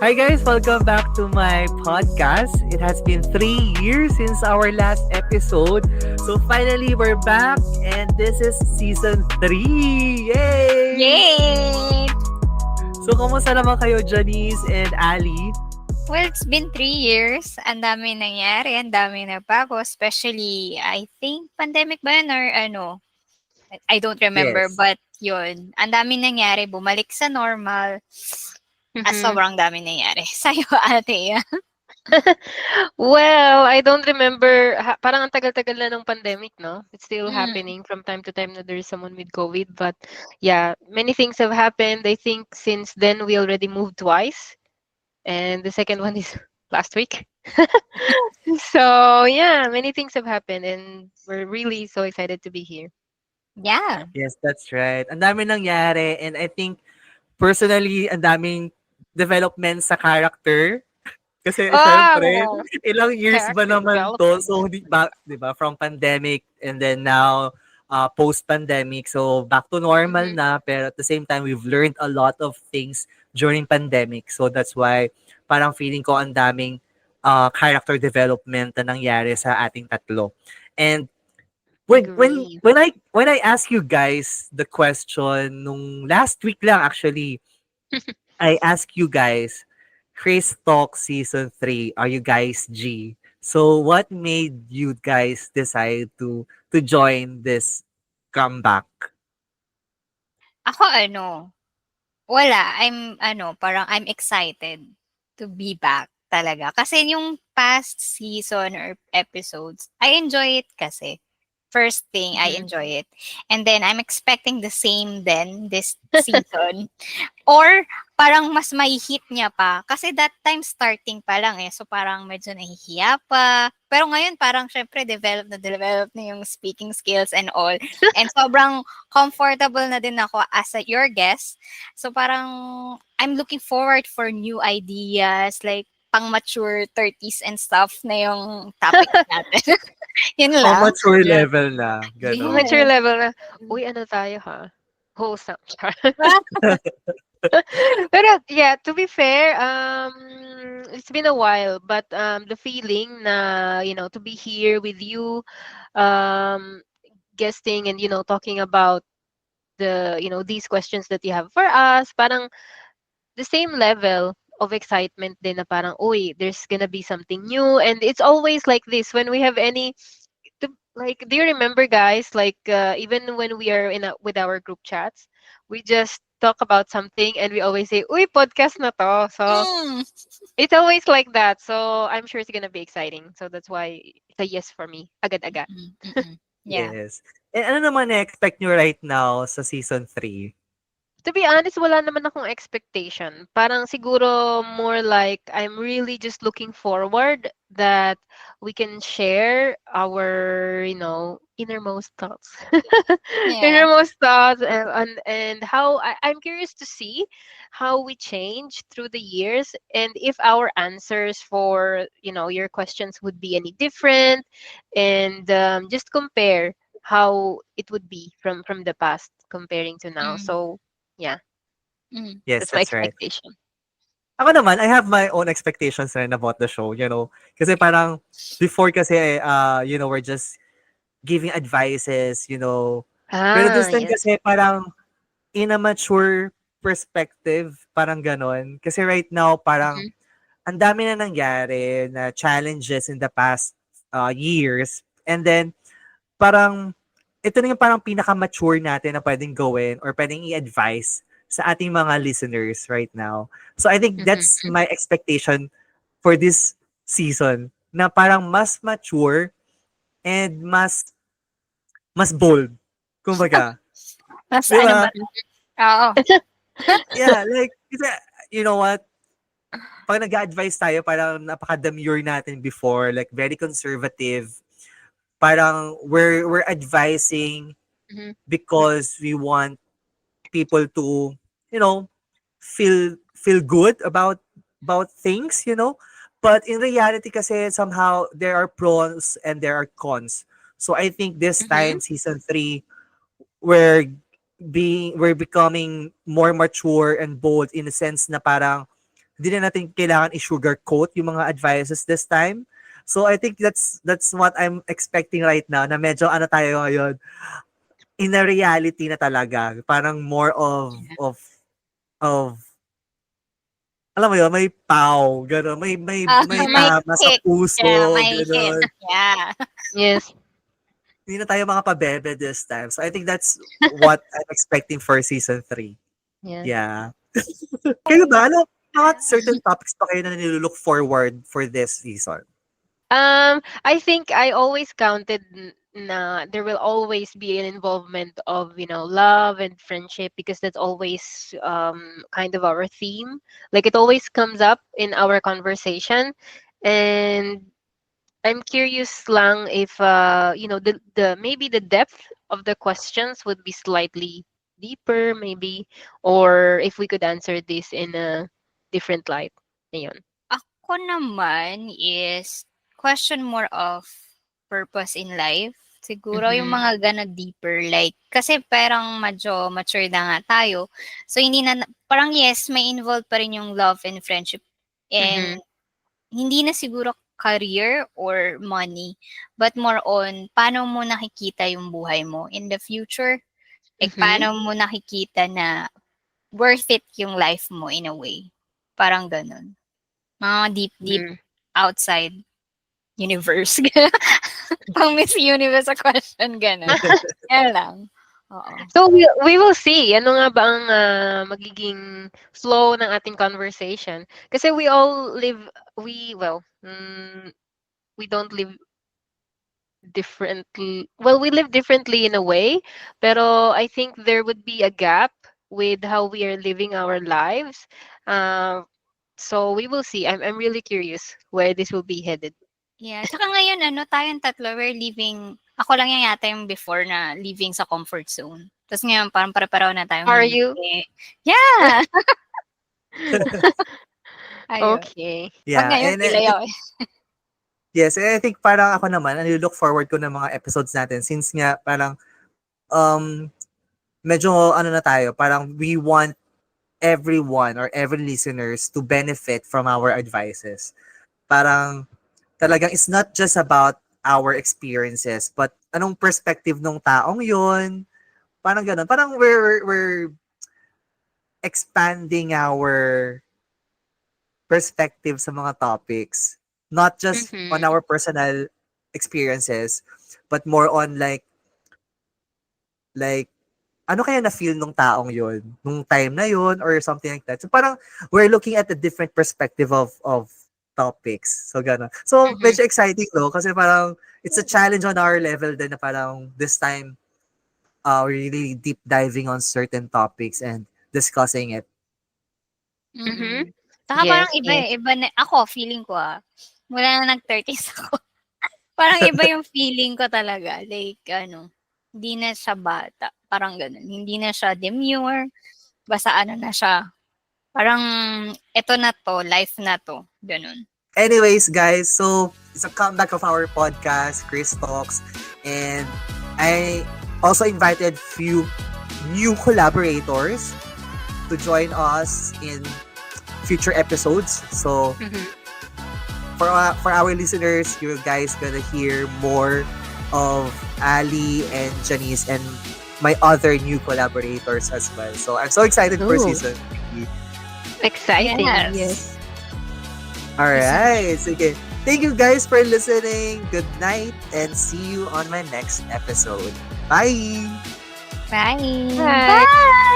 Hi guys, welcome back to my podcast. It has been 3 years since our last episode. So finally, we're back and this is season 3. Yay! Yay! So kamusta naman kayo, Janice and Ali? Well, it's been 3 years. Ang dami nangyari, ang dami nagbago. Especially, I think, pandemic ba yun or ano? I don't remember, Yes. but yun. Ang dami nangyari, bumalik sa normal. Mhm. Sobrang dami nangyari. Sa'yo, ate. Well, I don't remember, parang ang tagal-tagal na ng pandemic, no? It's still Mm. happening from time to time na there's someone with COVID. But yeah, many things have happened. I think since then we already moved twice. And the second one is last week. So yeah, many things have happened and we're really so excited to be here. Yeah. Yes, that's right. Ang dami nangyari and I think personally, ang daming development sa character. Kasi syempre, Wow! ilang years ba Character naman to? development. So, di ba, from pandemic and then now post-pandemic. So, back to normal Mhm. na. Pero at the same time, we've learned a lot of things during pandemic. So, that's why parang feeling ko ang daming character development na nangyari sa ating tatlo. And when when Agree. when I when I ask you guys the question nung last week lang actually, I ask you guys, Chris Talk Season 3, are you guys G? So what made you guys decide to join this comeback? Ako wala. Parang I'm excited to be back talaga. Kasi yung past season or episodes, I enjoy it kasi. First thing, I Mhm. enjoy it. And then, I'm expecting the same then this season. Or, parang mas may hit niya pa. Kasi that time, starting pa lang eh. So, parang medyo nahihiya pa. Pero ngayon, parang syempre, develop na yung speaking skills and all. And sobrang comfortable na din ako as your guest. So, parang, I'm looking forward for new ideas, like, pang mature 30s and stuff na yung topic natin. Yun Pang lang. mature Yeah. level na, Pang gano'n. mature Yes. level na, uy, ano tayo ha? Wholesome. Ah, Pero yeah, to be fair, it's been a while, but the feeling na, to be here with you, um, guesting and, talking about these questions that you have for us, parang the same level of excitement din na parang, uy, there's gonna be something new. And it's always like this when we have like, do you remember, guys, like even when we are with our group chats, we just talk about something and we always say, uy, podcast na to. So mm. it's always like that. So I'm sure it's gonna be exciting. So that's why it's a yes for me, agad-agad. Mm, mm. Yeah. Yes. And ano naman na-expect nyo right now sa season 3? To be honest, wala naman akong expectation. Parang siguro more like I'm really just looking forward that we can share our, innermost thoughts. Yeah. Innermost thoughts and how I'm curious to see how we change through the years and if our answers for, your questions would be any different and just compare how it would be from the past comparing to now. Mm, So yeah, mm. Yes, that's my that's right. expectation. Ako naman, I have my own expectations rin about the show, you know. Kasi parang before kasi, we're just giving advices, you know. Pero this Ah, time yes. kasi parang in a mature perspective, parang ganon. Kasi right now, parang Mhm, ang dami na nangyari na challenges in the past years. And then, parang ito na yung parang pinaka-mature natin na pwedeng gawin or pwedeng i-advise sa ating mga listeners right now. So I think mhm. that's my expectation for this season na parang mas mature and mas bold. Kumbaga. Mas Di ba? ba? Oo. Yeah, like, kasi, you know what? Pag nag-advise tayo, parang napaka-demure natin before, like very conservative. Parang we're advising Mhm, because we want people to, you know, feel good about things, you know. But in reality kasi somehow there are pros and there are cons. So I think this mhm. time season 3 we're becoming more mature and bold in the sense na parang hindi na natin kailangan i-sugarcoat yung mga advices this time. So I think that's what I'm expecting right now, na medyo ano tayo ngayon, in a reality na talaga. Parang more of alam mo yun, may pow, gano'n. May May tama sa kick. puso, Yeah, may hit. gano'n. Yeah. Yes. Hindi na tayo mga pabebe this time. So I think that's what I'm expecting for season 3. Yeah. Yeah. Kayo ba? Ano, mga certain topics pa kayo na nilook forward for this season? I think I always counted na there will always be an involvement of, love and friendship, because that's always kind of our theme. Like, it always comes up in our conversation. And I'm curious lang if the maybe the depth of the questions would be slightly deeper, maybe, or if we could answer this in a different light. Ayun. Ako naman is question more of purpose in life. Siguro yung Mhm. mga gana deeper, like, kasi parang medyo mature na nga tayo. So, hindi na, parang yes, may involved pa rin yung love and friendship. And hindi na siguro career or money, but more on paano mo nakikita yung buhay mo in the future. Like, Mhm. paano mo nakikita na worth it yung life mo in a way. Parang ganun. Mga deep Mhm. outside universe. Pang Miss Universe a question, gano'n. Yan lang. Oo. So we will see ano nga ba ang magiging flow ng ating conversation. Kasi we all live we don't live differently. Well, we live differently in a way, pero I think there would be a gap with how we are living our lives. So we will see. I'm really curious where this will be headed. Yeah. Tsaka ngayon, tayong tatlo, we're living, ako lang yung yata yung before na living sa comfort zone. Tapos ngayon, parang para-pareho na tayong Are hindi. you? Yeah! Ayun. Okay. Wag Yeah, nga yung and pilayaw eh. yes, and I think parang ako naman, look forward ko ng mga episodes natin since nga parang medyo ano na tayo, parang we want everyone or every listeners to benefit from our advices. Parang talagang it's not just about our experiences, but anong perspective ng taong yon. Parang ganun. Parang we're expanding our perspective sa mga topics. Not just on our personal experiences, but more on like ano kaya na-feel nung taong yon nung time na yon or something like that. So parang we're looking at a different perspective of topics. So gano'n. So medyo exciting no kasi parang it's a challenge on our level din na parang this time really deep diving on certain topics and discussing it. Mhm. Saka Yes, parang iba yes. eh. Iba na, ako, feeling ko mula na nag-30s ako. Parang iba yung feeling ko talaga. Like, hindi na siya bata. Parang ganun. Hindi na siya demure. Basta na siya. Parang, eto na to, life na to. Ganun. Anyways, guys, so it's a comeback of our podcast, Chris Talks, and I also invited few new collaborators to join us in future episodes. So for our listeners, you guys gonna hear more of Ali and Janice and my other new collaborators as well. So I'm so excited for Ooh. season 3. Exciting. Yes. Yes. All right. Sige. Thank you guys for listening. Good night and see you on my next episode. Bye. Bye. Bye.